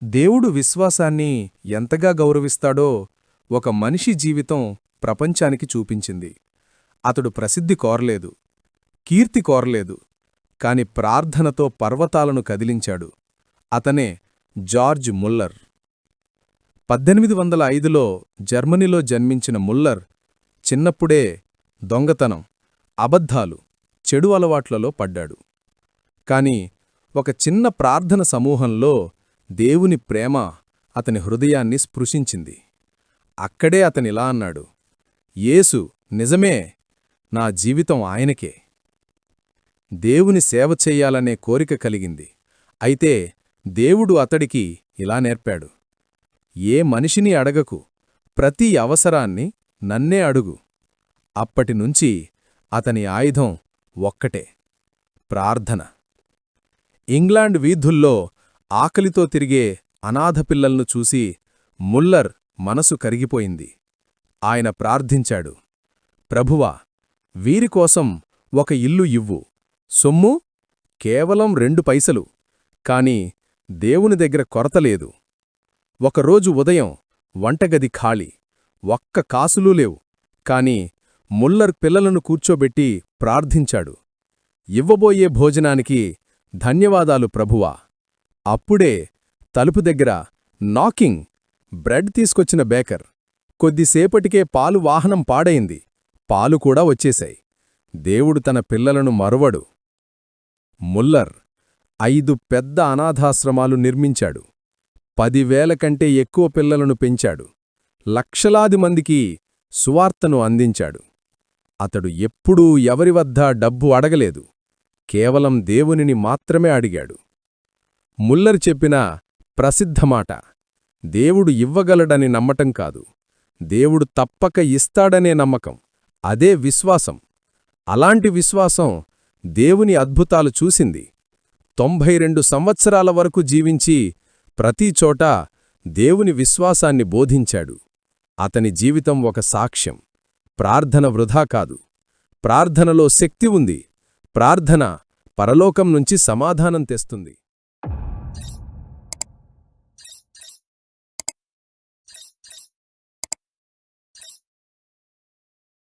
దేవుడు విశ్వాసాన్ని ఎంతగా గౌరవిస్తాడో ఒక మనిషి జీవితం ప్రపంచానికి చూపించింది. అతడు ప్రసిద్ధి కోరలేదు, కీర్తి కోరలేదు, కాని ప్రార్థనతో పర్వతాలను కదిలించాడు. అతనే జార్జ్ ముల్లర్. 1805లో జర్మనీలో జన్మించిన ముల్లర్ చిన్నప్పుడే దొంగతనం, అబద్ధాలు, చెడు అలవాట్లలో పడ్డాడు. కాని ఒక చిన్న ప్రార్థన సమూహంలో దేవుని ప్రేమ అతని హృదయాన్ని స్పృశించింది. అక్కడే అతనిలా అన్నాడు, యేసు నిజమే, నా జీవితం ఆయనకే. దేవుని సేవ చెయ్యాలనే కోరిక కలిగింది. అయితే దేవుడు అతడికి ఇలా నేర్పాడు, ఏ మనిషిని అడగకు, ప్రతి అవసరాన్ని నన్నే అడుగు. అప్పటినుంచి అతని ఆయుధం ఒక్కటే, ప్రార్థన. ఇంగ్లాండ్ వీధుల్లో ఆకలితో తిరిగే అనాథ పిల్లల్ను చూసి ముల్లర్ మనసు కరిగిపోయింది. ఆయన ప్రార్థించాడు, ప్రభువా, వీరికోసం ఒక ఇల్లు ఇవ్వు. సొమ్ము కేవలం 2 పైసలు, కాని దేవుని దగ్గర కొరతలేదు. ఒకరోజు ఉదయం వంటగది ఖాళీ, ఒక్క కాసులూ లేవు. కాని ముల్లర్ పిల్లలను కూర్చోబెట్టి ప్రార్థించాడు, ఇవ్వబోయే భోజనానికి ధన్యవాదాలు ప్రభువా. అప్పుడే తలుపు దగ్గర నాకింగ్. బ్రెడ్ తీసుకొచ్చిన బేకర్. కొద్దిసేపటికే పాలు వాహనం పాడైంది, పాలు కూడా వచ్చేశాయి. దేవుడు తన పిల్లలను మరువడు. ముల్లర్ 5 పెద్ద అనాథాశ్రమాలు నిర్మించాడు. 10,000 కంటే ఎక్కువ పిల్లలను పెంచాడు. లక్షలాది మందికి సువార్తను అందించాడు. అతడు ఎప్పుడూ ఎవరివద్దా డబ్బు అడగలేదు, కేవలం దేవునిని మాత్రమే అడిగాడు. ముల్లర్ చెప్పిన ప్రసిద్ధమాట, దేవుడు ఇవ్వగలడని నమ్మటం కాదు, దేవుడు తప్పక ఇస్తాడనే నమ్మకం. అదే విశ్వాసం. అలాంటి విశ్వాసం దేవుని అద్భుతాలు చూసింది. 92 సంవత్సరాల వరకు జీవించి ప్రతిచోటా దేవుని విశ్వాసాన్ని బోధించాడు. అతని జీవితం ఒక సాక్ష్యం. ప్రార్థన వృధా కాదు, ప్రార్థనలో శక్తి ఉంది. ప్రార్థన పరలోకం నుంచి సమాధానం తెస్తుంది.